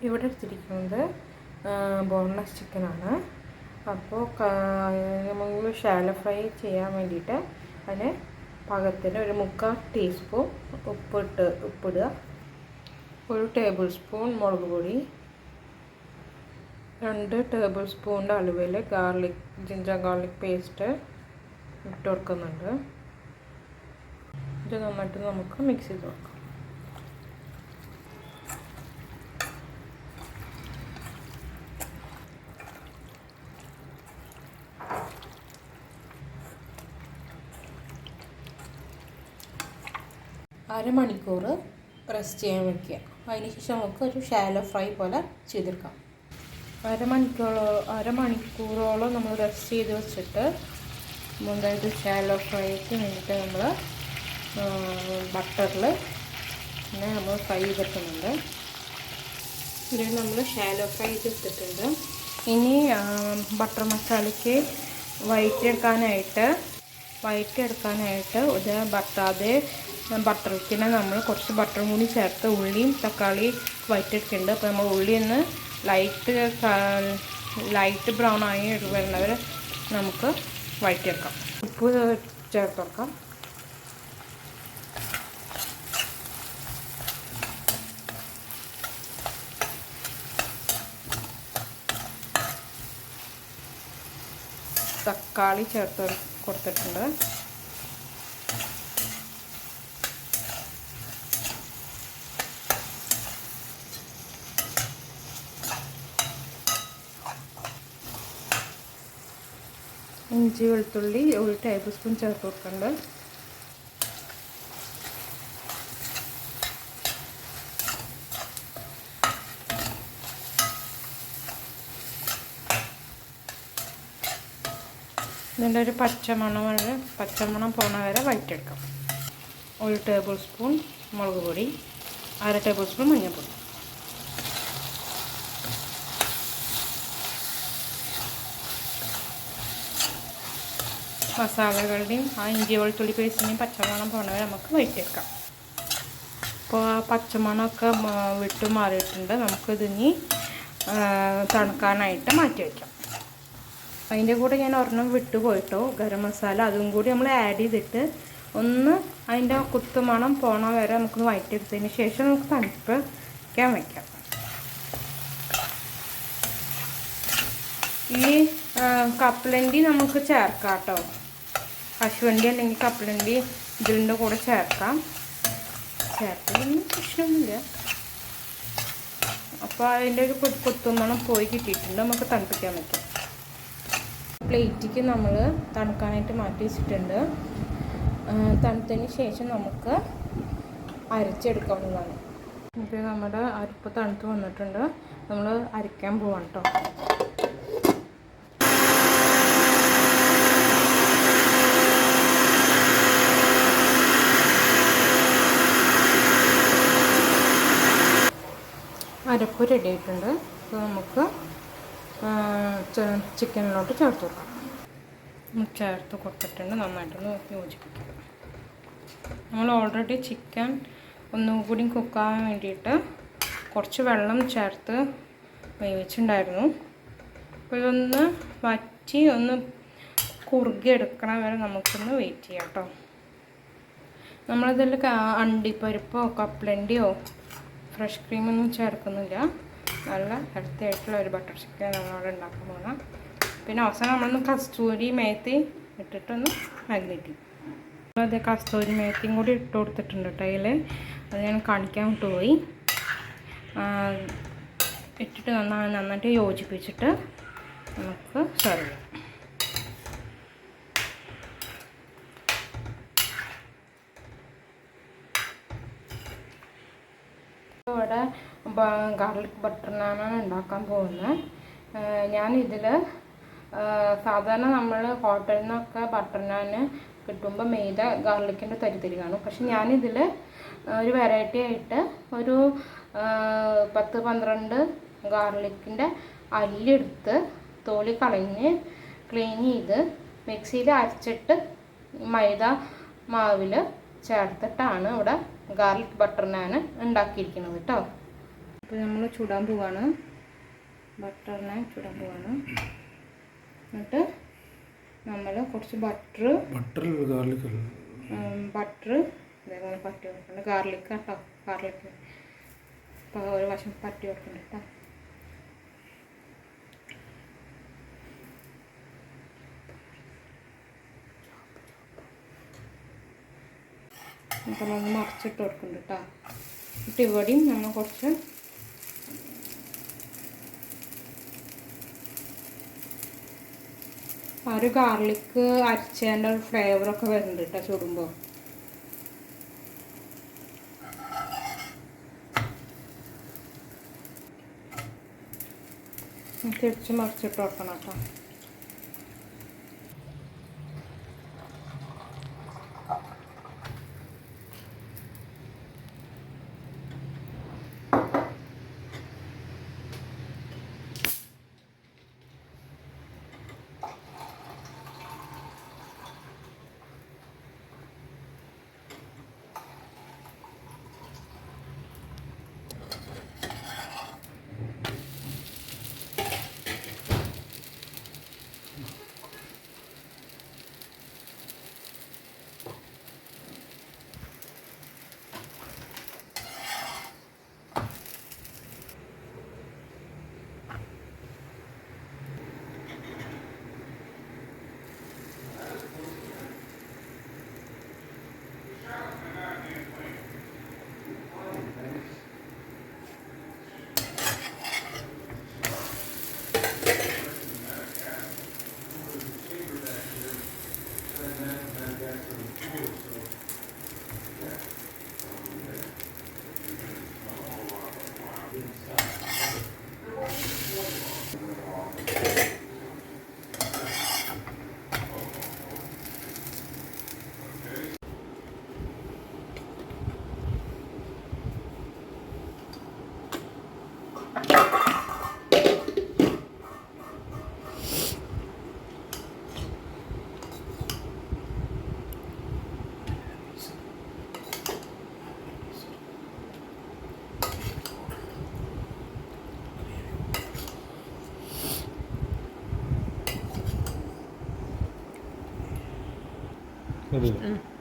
ഇവിടെ എടുത്തിരിക്കുന്നത് ബോൺലെസ് ചിക്കനാണ്. അപ്പോൾ നമ്മൾ ഷാലോ ഫ്രൈ ചെയ്യാൻ വേണ്ടിയിട്ട് അതിന് പാകത്തിന് ഒരു 3/4 ടീസ്പൂൺ ഉപ്പിടുക, 1 ടേബിൾ സ്പൂൺ മുളക് പൊടി, 2 ടേബിൾ സ്പൂണിൻ്റെ അളവിൽ ജിഞ്ചർ ഗാർലിക് പേസ്റ്റ് ഇട്ട് കൊടുക്കുന്നുണ്ട്. ഇത് നന്നായിട്ട് നമുക്ക് മിക്സ് ചെയ്ത് കൊടുക്കാം. അരമണിക്കൂർ റെസ്റ്റ് ചെയ്യാൻ വയ്ക്കുക. അതിനുശേഷം നമുക്ക് ഒരു ഷാലോ ഫ്രൈ പോലെ ചെയ്തെടുക്കാം. അരമണിക്കൂറോളം നമ്മൾ റെസ്റ്റ് ചെയ്ത് വെച്ചിട്ട് അതായത് ഷാലോ ഫ്രൈക്ക് വേണ്ടിയിട്ട് നമ്മൾ ബട്ടറിൽ പിന്നെ നമ്മൾ ഫ്രൈ ചെയ്തിട്ടുണ്ട്. ഇത് നമ്മൾ ഷാലോ ഫ്രൈ ചെയ്തിട്ടുണ്ട്. ഇനി ബട്ടർ മസാലയ്ക്ക് വഴറ്റിയെടുക്കാനായിട്ട് ഇത് ബട്ടറിലേക്ക് നമ്മൾ കുറച്ച് ബട്ടറും കൂടി ചേർത്ത് ഉള്ളിയും തക്കാളി വഴറ്റിയെടുക്കുന്നുണ്ട്. അപ്പോൾ നമ്മൾ ഉള്ളി ഒന്ന് ലൈറ്റ് ബ്രൗൺ ആയി വരുന്നവരെ നമുക്ക് വഴറ്റിയെടുക്കാം. ഉപ്പ് ചേർത്ത് കൊടുക്കാം. തക്കാളി ചേർത്ത് കൊടുത്തിട്ടുണ്ട്. ഇഞ്ചി വെളുത്തുള്ളി 1 ടേബിൾ സ്പൂൺ ചേർത്ത് കൊടുക്കുന്നുണ്ട്. ഇതിൻ്റെ ഒരു പച്ചമണം പോണ വരെ വഴറ്റിയെടുക്കാം. 1 ടേബിൾ സ്പൂൺ മുളക് പൊടി, 1/2 ടേബിൾ സ്പൂൺ മഞ്ഞൾപ്പൊടി. മസാലകളുടെയും ആ ഇഞ്ചി വെളുത്തുള്ളി പേസ്റ്റിൻ്റെയും പച്ചമണം പോണ വരെ നമുക്ക് വഴറ്റിയെടുക്കാം. അപ്പോൾ ആ പച്ചമണമൊക്കെ വിട്ട് മാറിയിട്ടുണ്ട്. നമുക്കിതിനി തണുക്കാനായിട്ട് മാറ്റി വയ്ക്കാം. അതിൻ്റെ കൂടെ ഞാൻ ഒരെണ്ണം വിട്ടുപോയിട്ടോ, ഗരം മസാല, അതും കൂടി നമ്മൾ ആഡ് ചെയ്തിട്ട് ഒന്ന് അതിൻ്റെ കുത്തുമണം പോണ വരെ നമുക്ക് വഴറ്റിയെടുത്തതിന് ശേഷം നമുക്ക് തണുപ്പിക്കാൻ വയ്ക്കാം. ഈ കപ്പലണ്ടി നമുക്ക് ചേർക്കാം കേട്ടോ. കശുവണ്ടി അല്ലെങ്കിൽ കപ്പലണ്ടി ഇതിൻ്റെ കൂടെ ചേർക്കാം. ചേർത്തതൊന്നും പ്രശ്നമൊന്നുമില്ല. അപ്പോൾ അതിൻ്റെ ഒരു കുത്തുമണം പോയി കിട്ടിയിട്ടുണ്ട്. നമുക്ക് തണുപ്പിക്കാൻ പറ്റും. പ്ലേറ്റിക്ക് നമ്മൾ തണുക്കാനായിട്ട് മാറ്റി വെച്ചിട്ടുണ്ട്. തണുത്തതിന് ശേഷം നമുക്ക് അരച്ചെടുക്കാവുന്നതാണ്. ഇപ്പോൾ നമ്മുടെ അരപ്പ് തണുത്ത് വന്നിട്ടുണ്ട്. നമ്മൾ അരയ്ക്കാൻ പോവാം കേട്ടോ. അരപ്പ് റെഡി ആയിട്ടുണ്ട്. അപ്പോൾ നമുക്ക് ചിക്കനിലോട്ട് ചേർത്ത് കൊടുക്കാം. ചേർത്ത് കൊടുത്തിട്ടുണ്ട്. നന്നായിട്ടൊന്ന് യോജിപ്പിക്കുക. നമ്മൾ ഓൾറെഡി ചിക്കൻ ഒന്നുകൂടി കുക്കാവാൻ വേണ്ടിയിട്ട് കുറച്ച് വെള്ളം ചേർത്ത് വേവിച്ചിട്ടുണ്ടായിരുന്നു. അപ്പോൾ ഇതൊന്ന് വറ്റി ഒന്ന് കുറുകി എടുക്കണ വരെ നമുക്കൊന്ന് വെയിറ്റ് ചെയ്യാം കേട്ടോ. നമ്മളിതിൽ അണ്ടിപ്പരിപ്പോ കപ്പലണ്ടിയോ ഫ്രഷ് ക്രീമൊന്നും ചേർക്കുന്നില്ല. നല്ല ഹെൽത്തി ആയിട്ടുള്ള ഒരു ബട്ടർ ചിക്കൻ നമ്മളവിടെ ഉണ്ടാക്കാൻ പോകണം. പിന്നെ അവസാനം നമ്മളൊന്ന് കസ്തൂരി മേത്തി ഇട്ടിട്ടൊന്ന് മാഗ്നേറ്റ് ചെയ്യും. അത് കസ്തൂരി മേത്തിയും കൂടി ഇട്ട് കൊടുത്തിട്ടുണ്ട് കേട്ടോ. അത് ഞാൻ കാണിക്കാൻ വിട്ടുപോയി. ഇട്ടിട്ട് നന്നായിട്ട് യോജിപ്പിച്ചിട്ട് നമുക്ക് സെർവ് ചെയ്യാം. ഇവിടെ ഗാർലിക് ബട്ടർ നാനാണ് ഉണ്ടാക്കാൻ പോകുന്നത്. ഞാനിതിൽ സാധാരണ നമ്മൾ ഹോട്ടലിൽ നിന്നൊക്കെ ബട്ടർ നാൻ കിട്ടുമ്പോൾ മെയ്ത ഗാർലിക്കിൻ്റെ തരി കാണും. പക്ഷെ ഞാനിതിൽ ഒരു വെറൈറ്റി ആയിട്ട് ഒരു 10-12 ഗാർലിക്കിൻ്റെ അല്ലെടുത്ത് തോലി കളഞ്ഞ് ക്ലീൻ ചെയ്ത് മിക്സിയിൽ അരച്ചിട്ട് മൈദ മാവിൽ ചേർത്തിട്ടാണ് ഇവിടെ ഗാർലിക് ബട്ടർ നാൻ ഉണ്ടാക്കിയിരിക്കുന്നത് കേട്ടോ. അപ്പോൾ നമ്മൾ ചുടാൻ പോവാണ്, ബട്ടറിനെ ചുടാൻ പോവാണ്. എന്നിട്ട് നമ്മൾ കുറച്ച് ബട്ടർ ഇതേപോലെ പറ്റി കൊടുക്കുന്നുണ്ട്. ഗാർലിക് കേട്ടോ, ഗാർലിക്ക് ഇപ്പോൾ ഒരു വശം പറ്റി കൊടുക്കുന്നുണ്ട് കേട്ടോ. അപ്പോൾ നമ്മൾ മറിച്ചിട്ട് കൊടുക്കുന്നുണ്ട് കേട്ടോ. എന്നിട്ട് ഇവിടെയും നമ്മൾ കുറച്ച് ഒരു ഗാർലിക്ക് അരച്ചതിൻ്റെ ഒരു ഫ്ലേവറൊക്കെ വരുന്നുണ്ട് കേട്ടോ ചുടുമ്പോൾ. തിരിച്ച് മറിച്ചിട്ട് വെക്കണം കേട്ടോ. Ready?